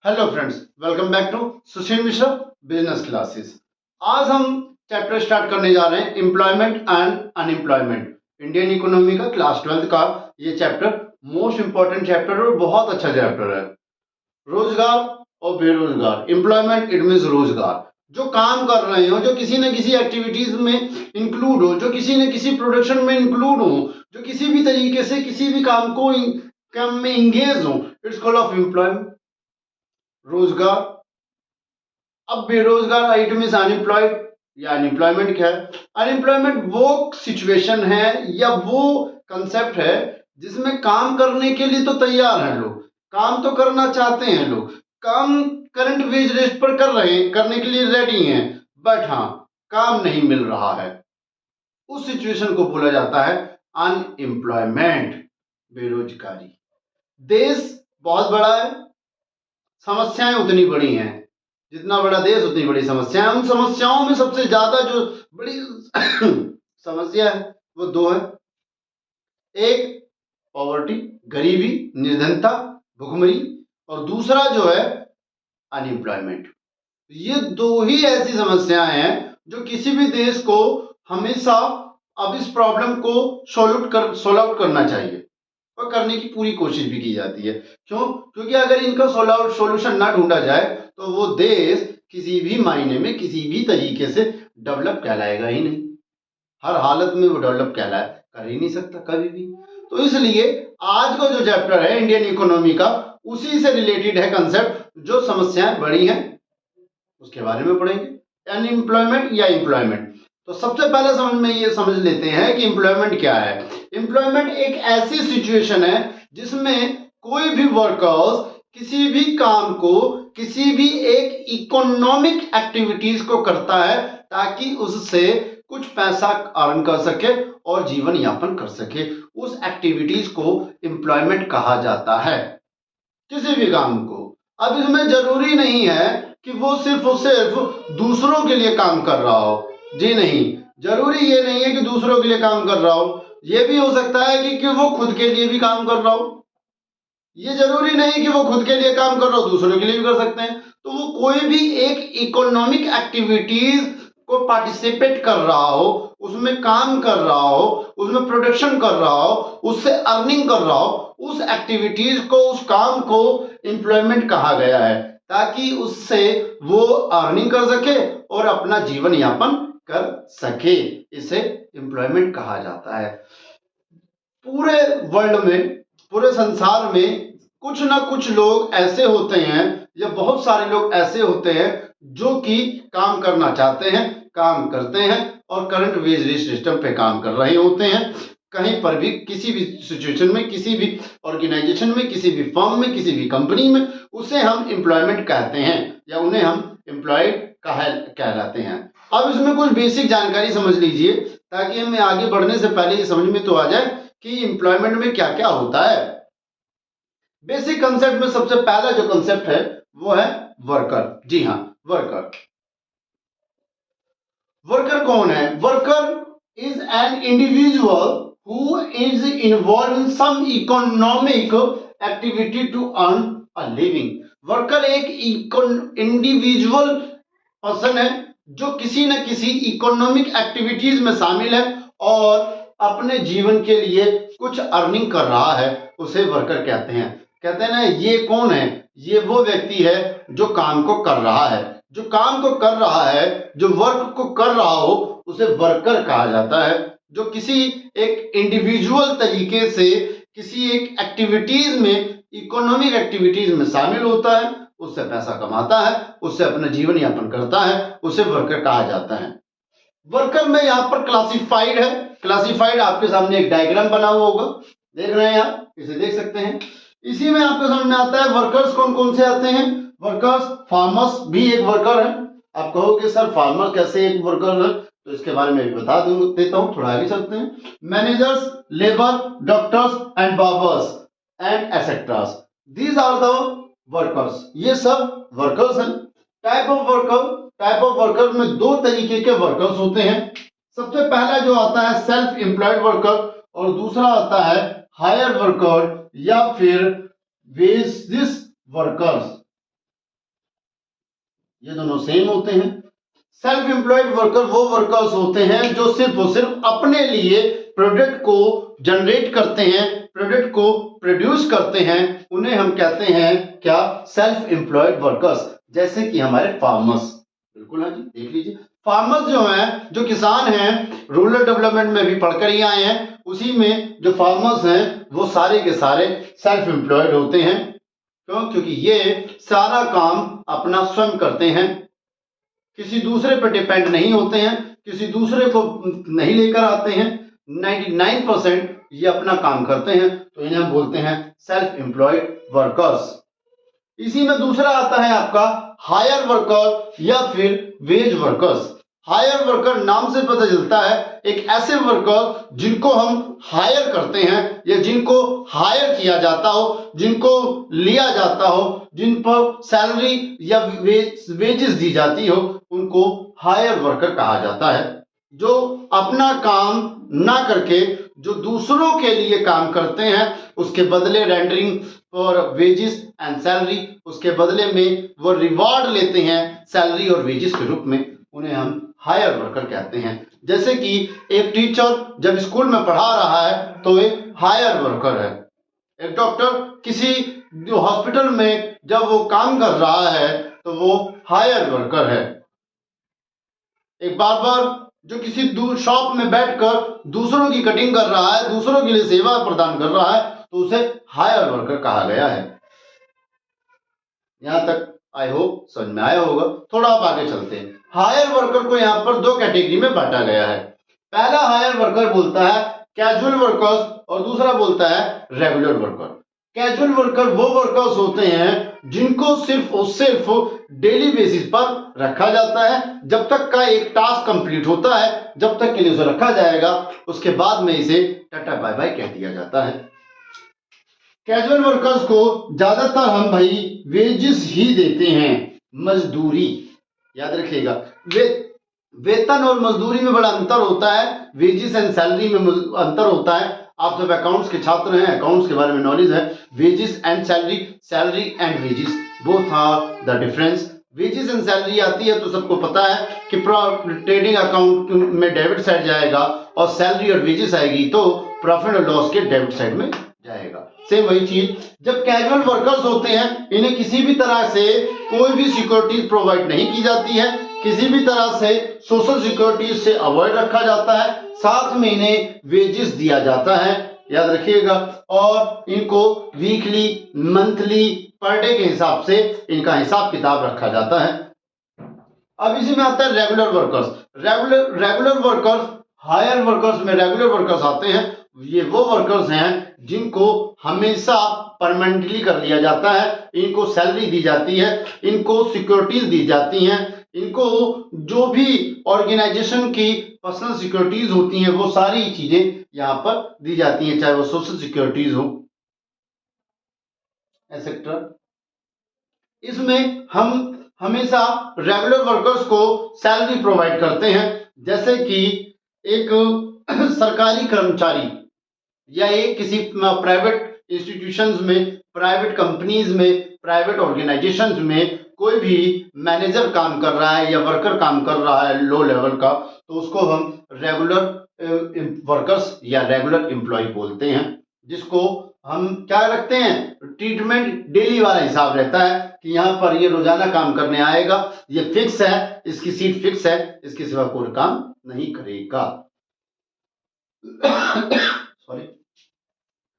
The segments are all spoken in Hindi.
Hello friends, welcome back to Sushil Mishra business classes. आज हम चैप्टर स्टार्ट करने जा रहे हैं employment and unemployment. Indian economy का क्लास 12 का ये चैप्टर मोस्ट इंपॉर्टेंट चैप्टर और बहुत अच्छा चैप्टर है। रोजगार और बेरोजगार, एम्प्लॉयमेंट इट मीन्स रोजगार, जो काम कर रहे हो, जो किसी न किसी एक्टिविटीज में इंक्लूड हो, जो किसी न किसी प्रोडक्शन में इंक्लूड हो, जो किसी भी तरीके से किसी भी काम में इंगेज हो, इट्स कॉल्ड ऑफ एम्प्लॉयमेंट, रोजगार। अब बेरोजगार इट मीन्स अनएम्प्लॉयड या अनएम्प्लॉयमेंट क्या है? अनएम्प्लॉयमेंट वो सिचुएशन है या वो कंसेप्ट है जिसमें काम करने के लिए तो तैयार हैं लोग, काम तो करना चाहते हैं लोग, काम करंट वेज रेट पर कर रहे हैं, करने के लिए रेडी हैं, बट हाँ, काम नहीं मिल रहा है। उस सिचुएशन को बोला जाता है अनएम्प्लॉयमेंट, बेरोजगारी। देश बहुत बड़ा है, समस्याएं उतनी बड़ी हैं, जितना बड़ा देश उतनी बड़ी समस्या है। उन समस्याओं में सबसे ज्यादा जो बड़ी समस्या है वो दो है। एक पॉवर्टी, गरीबी, निर्धनता, भुखमरी, और दूसरा जो है अनएम्प्लॉयमेंट। ये दो ही ऐसी समस्याएं हैं जो किसी भी देश को हमेशा अब इस प्रॉब्लम को सोल्व आउट करना चाहिए और करने की पूरी कोशिश भी की जाती है। क्यों? क्योंकि अगर इनका सॉल्यूशन ना ढूंढा जाए तो वो देश किसी भी मायने में किसी भी तरीके से डेवलप कहलाएगा ही नहीं। हर हालत में वो डेवलप कर ही नहीं सकता कभी भी। तो इसलिए आज का जो चैप्टर है इंडियन इकोनॉमी का, उसी से रिलेटेड है कंसेप्ट। जो समस्याएं बड़ी हैं उसके बारे में पढ़ेंगे, अनएम्प्लॉयमेंट या एम्प्लॉयमेंट। तो सबसे पहले समझ लेते हैं कि एम्प्लॉयमेंट क्या है। एम्प्लॉयमेंट एक ऐसी सिचुएशन है जिसमें कोई भी वर्कर्स किसी भी काम को, किसी भी एक इकोनॉमिक एक्टिविटीज को करता है ताकि उससे कुछ पैसा अर्न कर सके और जीवन यापन कर सके। उस एक्टिविटीज को एम्प्लॉयमेंट कहा जाता है, किसी भी काम को। अब इसमें जरूरी नहीं है कि वो सिर्फ दूसरों के लिए काम कर रहा हो। जी नहीं, जरूरी ये नहीं है कि दूसरों के लिए काम कर रहा हो। ये भी हो सकता है कि वो खुद के लिए भी काम कर रहा हो। ये जरूरी नहीं कि वो खुद के लिए काम कर रहा हो, दूसरों के लिए भी कर सकते हैं। तो वो कोई भी एक इकोनॉमिक एक्टिविटीज को पार्टिसिपेट कर रहा हो, उसमें काम कर रहा हो, उसमें प्रोडक्शन कर रहा हो, उससे अर्निंग कर रहा हो, उस एक्टिविटीज को, उस काम को एम्प्लॉयमेंट कहा गया है ताकि उससे वो अर्निंग कर सके और अपना जीवन यापन कर सके। इसे एम्प्लॉयमेंट कहा जाता है। पूरे वर्ल्ड में, पूरे संसार में कुछ ना कुछ लोग ऐसे होते हैं या बहुत सारे लोग ऐसे होते हैं जो कि काम करना चाहते हैं, काम करते हैं और करंट वेज सिस्टम पे काम कर रहे होते हैं। कहीं पर भी, किसी भी सिचुएशन में, किसी भी ऑर्गेनाइजेशन में, किसी भी फर्म में, किसी भी कंपनी में, उसे हम एम्प्लॉयमेंट कहते हैं या उन्हें हम एम्प्लॉयड कहलाते हैं। अब इसमें कुछ बेसिक जानकारी समझ लीजिए ताकि हमें आगे बढ़ने से पहले ये समझ में तो आ जाए कि एम्प्लॉयमेंट में क्या क्या होता है। बेसिक कंसेप्ट में सबसे पहला जो कंसेप्ट है वो है वर्कर। जी हाँ, वर्कर। वर्कर कौन है? Worker is an individual who is involve in some economic activity to earn a living. Worker एक इंडिविजुअल पर्सन है जो किसी न किसी इकोनॉमिक एक्टिविटीज में शामिल है और अपने जीवन के लिए कुछ अर्निंग कर रहा है, उसे वर्कर कहते हैं। कहते हैं ना, ये कौन है? ये वो व्यक्ति है जो काम को कर रहा है। जो काम को कर रहा है, जो वर्क को कर रहा हो, उसे वर्कर कहा जाता है। जो किसी एक इंडिविजुअल तरीके से किसी एक एक्टिविटीज में, इकोनॉमिक एक्टिविटीज में शामिल होता है, उससे पैसा कमाता है, उससे अपना जीवन यापन करता है, उसे वर्कर कहा जाता है। वर्कर में यहाँ पर क्लासिफाइड है। क्लासिफाइड आपके सामने एक डायग्राम बना हुआ होगा, देख रहे हैं आप, इसे देख सकते हैं। इसी में आपके सामने आता है वर्कर्स कौन कौन से आते हैं। वर्कर्स, फार्मर्स भी एक वर्कर है। आप कहोगे सर फार्मर कैसे एक वर्कर है? तो इसके बारे में भी बता देता हूँ, थोड़ा आगे चलते हैं। Managers, labour, doctors and barbers and etcetera, these are the workers. ये सब वर्कर्स हैं। टाइप ऑफ वर्कर में दो तरीके के वर्कर्स होते हैं। सबसे पहला जो आता है सेल्फ एम्प्लॉयड वर्कर और दूसरा आता है हायर वर्कर या फिर वेजेस वर्कर्स। ये दोनों सेम होते हैं। सेल्फ एम्प्लॉयड वर्कर वो वर्कर्स होते हैं जो सिर्फ और सिर्फ अपने लिए प्रोडक्ट को जनरेट करते हैं, प्रोडक्ट को प्रोड्यूस करते हैं, उन्हें हम कहते हैं क्या, सेल्फ एम्प्लॉयड वर्कर्स। जैसे कि हमारे फार्मर्स, बिल्कुल हाँ जी, देख लीजिए फार्मर्स जो हैं, जो किसान हैं, रूरल डेवलपमेंट में भी पढ़कर ही आए हैं, उसी में जो फार्मर्स हैं वो सारे के सारे सेल्फ एम्प्लॉयड होते हैं। क्यों? क्योंकि ये सारा काम अपना स्वयं करते हैं, किसी दूसरे पर डिपेंड नहीं होते हैं, किसी दूसरे को नहीं लेकर आते हैं। 99% ये अपना काम करते हैं, तो इन्हें हम बोलते हैं सेल्फ एम्प्लॉयड वर्कर्स। इसी में दूसरा आता है आपका हायर वर्कर या फिर वेज वर्कर्स। हायर वर्कर नाम से पता चलता है एक ऐसे वर्कर जिनको हम हायर करते हैं या जिनको हायर किया जाता हो, जिनको लिया जाता हो, जिन पर सैलरी या वेजेस दी जाती हो, उनको हायर वर्कर कहा जाता है। जो अपना काम ना करके जो दूसरों के लिए काम करते हैं, उसके बदले रेंडरिंग और वेजेस एंड सैलरी, उसके बदले में वो रिवॉर्ड लेते हैं सैलरी और वेजेस के रूप में, उन्हें हम हायर वर्कर कहते हैं। जैसे कि एक टीचर जब स्कूल में पढ़ा रहा है तो एक हायर वर्कर है। एक डॉक्टर किसी हॉस्पिटल में जब वो काम कर रहा है तो वो हायर वर्कर है। एक बार्बर जो किसी शॉप में बैठकर दूसरों की कटिंग कर रहा है, दूसरों के लिए सेवा प्रदान कर रहा है, तो उसे हायर वर्कर कहा गया है। यहां तक आई होप समझ में आया होगा। थोड़ा आप आगे चलते हैं। हायर वर्कर को यहाँ पर दो कैटेगरी में बांटा गया है। पहला हायर वर्कर बोलता है कैजुअल वर्कर्स और दूसरा बोलता है रेगुलर वर्कर। कैजुअल वर्कर वो वर्कर्स होते हैं जिनको सिर्फ और सिर्फ डेली बेसिस पर रखा जाता है। जब तक का एक टास्क कंप्लीट होता है, जब तक के लिए उसे रखा जाएगा, उसके बाद में इसे टाटा बाय बाय कह दिया जाता है। कैजुअल वर्कर्स को ज्यादातर हम भाई वेजेस ही देते हैं, मजदूरी। याद रखिएगा, वेतन और मजदूरी में बड़ा अंतर होता है, वेजेस एंड सैलरी में अंतर होता है। आप जब अकाउंट्स के छात्र हैं, अकाउंट्स के बारे में नॉलेज है। Wages and salary, salary and wages both are the difference. Wages and salary आती है तो सबको पता है कि ट्रेडिंग अकाउंट में डेबिट साइड जाएगा और सैलरी और वेजेस आएगी तो प्रॉफिट और लॉस के डेबिट साइड में जाएगा। सेम वही चीज जब कैजुअल वर्कर्स होते हैं, इन्हें किसी भी तरह से कोई भी सिक्योरिटीज प्रोवाइड नहीं की जाती है, किसी भी तरह से सोशल सिक्योरिटीज से अवॉइड रखा जाता है, साथ में इन्हें वेजेस दिया जाता है, याद रखिएगा। और इनको वीकली, मंथली, पर डे के हिसाब से इनका हिसाब किताब रखा जाता है। अब इसी में आता है regular workers. Regular workers, hire workers में रेगुलर वर्कर्स आते हैं। ये वो वर्कर्स हैं जिनको हमेशा परमानेंटली कर लिया जाता है, इनको सैलरी दी जाती है, इनको सिक्योरिटीज दी जाती हैं, इनको जो भी ऑर्गेनाइजेशन की पर्सनल सिक्योरिटीज होती हैं वो सारी चीजें यहाँ पर दी जाती हैं, चाहे वो सोशल सिक्योरिटीज हो एक्सेट्रा। इसमें हम हमेशा रेगुलर वर्कर्स को सैलरी प्रोवाइड करते हैं। जैसे कि एक सरकारी कर्मचारी या एक किसी प्राइवेट इंस्टीट्यूशंस में, प्राइवेट कंपनीज में, प्राइवेट ऑर्गेनाइजेशंस में कोई भी मैनेजर काम कर रहा है या वर्कर काम कर रहा है लो लेवल का, तो उसको हम रेगुलर वर्कर्स या रेगुलर एम्प्लॉय बोलते हैं। जिसको हम क्या रखते हैं, ट्रीटमेंट डेली वाला हिसाब रहता है कि यहाँ पर ये रोजाना काम करने आएगा, ये फिक्स है, इसकी सीट फिक्स है, इसके सिवा कोई काम नहीं करेगा। सॉरी,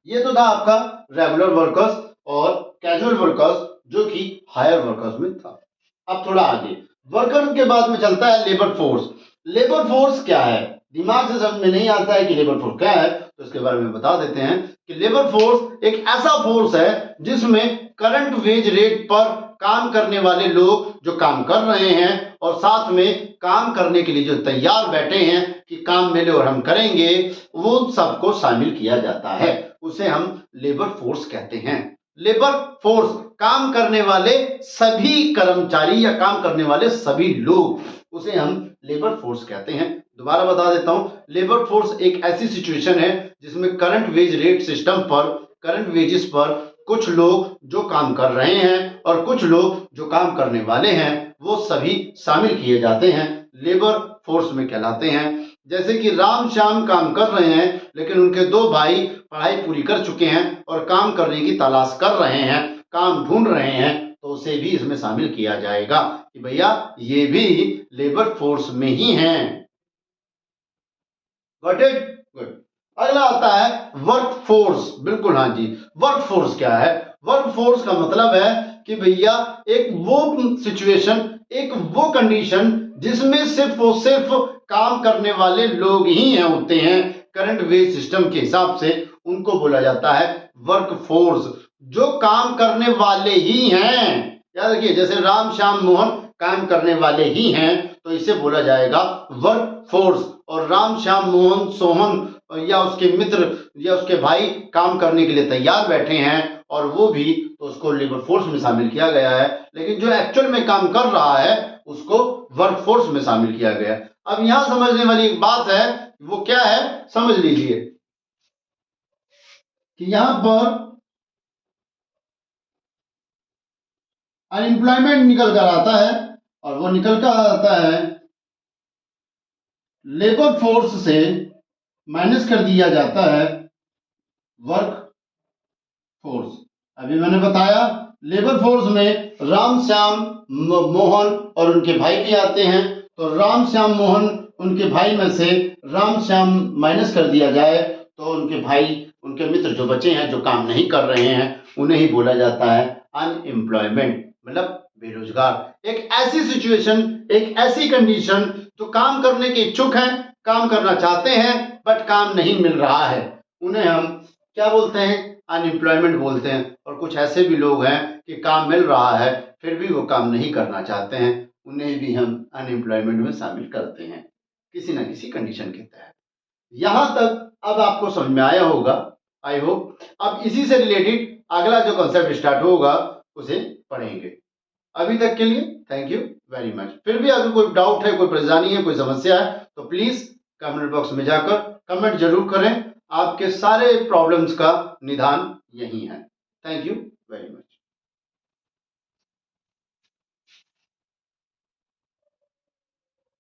ये तो था आपका रेगुलर वर्कर्स और कैजुअल वर्कर्स जो कि हायर वर्कर्स में था। अब थोड़ा आगे वर्कर के बाद में चलता है लेबर फोर्स। लेबर फोर्स क्या है, दिमाग से समझ में नहीं आता है कि लेबर फोर्स क्या है, तो इसके बारे में बता देते हैं कि लेबर फोर्स एक ऐसा फोर्स है जिसमें करंट वेज रेट पर काम करने वाले लोग जो काम कर रहे हैं और साथ में काम करने के लिए जो तैयार बैठे हैं कि काम मिले और हम करेंगे, वो सबको शामिल किया जाता है, उसे हम लेबर फोर्स कहते हैं। लेबर फोर्स काम करने वाले सभी कर्मचारी या काम करने वाले सभी लोग, उसे हम लेबर फोर्स कहते हैं। दोबारा बता देता हूं, लेबर फोर्स एक ऐसी सिचुएशन है जिसमें करंट वेज रेट सिस्टम पर, करंट वेजेस पर कुछ लोग जो काम कर रहे हैं और कुछ लोग जो काम करने वाले हैं वो सभी शामिल किए जाते हैं, लेबर फोर्स में कहलाते हैं। जैसे कि राम श्याम काम कर रहे हैं लेकिन उनके दो भाई पढ़ाई पूरी कर चुके हैं और काम करने की तलाश कर रहे हैं, काम ढूंढ रहे हैं, तो उसे भी इसमें शामिल किया जाएगा कि भैया ये भी लेबर फोर्स में ही हैं। Got it? गुड। अगला आता है वर्क फोर्स। बिल्कुल, हाँ जी। वर्क फोर्स क्या है? वर्क फोर्स का मतलब है कि भैया एक वो सिचुएशन, एक वो कंडीशन जिसमें सिर्फ और सिर्फ काम करने वाले लोग ही हैं होते हैं। करंट वेज सिस्टम के हिसाब से उनको बोला जाता है वर्क फोर्स, जो काम करने वाले ही हैं। याद रखिए, जैसे राम श्याम मोहन काम करने वाले ही हैं तो इसे बोला जाएगा वर्क फोर्स। और राम श्याम मोहन सोहन या उसके मित्र या उसके भाई काम करने के लिए तैयार बैठे हैं और वो भी, तो उसको लेबर फोर्स में शामिल किया गया है। लेकिन जो एक्चुअल में काम कर रहा है उसको वर्क फोर्स में शामिल किया गया है। अब यहां समझने वाली एक बात है, वो क्या है समझ लीजिए कि यहां पर अनएम्प्लॉयमेंट निकल कर आता है और वो निकल कर आता है लेबर फोर्स से माइनस कर दिया जाता है वर्क फोर्स। अभी मैंने बताया लेबर फोर्स में राम श्याम मोहन और उनके भाई भी आते हैं, तो राम श्याम मोहन उनके भाई में से राम श्याम माइनस कर दिया जाए तो उनके भाई, उनके मित्र जो बचे हैं जो काम नहीं कर रहे हैं उन्हें ही बोला जाता है अनएम्प्लॉयमेंट, मतलब बेरोजगार। एक ऐसी सिचुएशन, एक ऐसी कंडीशन जो काम करने के इच्छुक हैं, काम करना चाहते हैं बट काम नहीं मिल रहा है, उन्हें हम क्या बोलते हैं? अनएम्प्लॉयमेंट बोलते हैं। और कुछ ऐसे भी लोग हैं कि काम मिल रहा है फिर भी वो काम नहीं करना चाहते हैं, उन्हें भी हम अनएम्प्लॉयमेंट में शामिल करते हैं किसी ना किसी कंडीशन के तहत। यहां तक अब आपको समझ में आया होगा, आई होप। अब इसी से रिलेटेड अगला जो कॉन्सेप्ट स्टार्ट होगा उसे पढ़ेंगे। अभी तक के लिए थैंक यू वेरी मच। फिर भी अगर कोई डाउट है, कोई परेशानी है, कोई समस्या है तो प्लीज कमेंट बॉक्स में जाकर कमेंट जरूर करें। आपके सारे प्रॉब्लम्स का निदान यही है। Thank you very much.